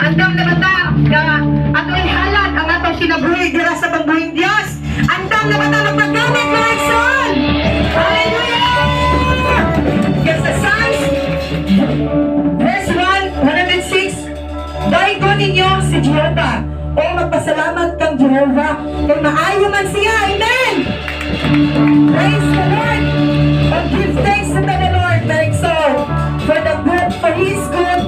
Andam na bata, ato ihalat ang atong sinabuhi dira sa pagbuhing Diyos. Andam na bata magpagamit ng Lord. Hallelujah! Yes, sa Psalms, verse 106, Daigo ninyo si Jehovah, o magpasalamat kang Jehovah, kung maayo man siya. Amen! Praise the Lord! O give thanks to the Lord, my soul, for His good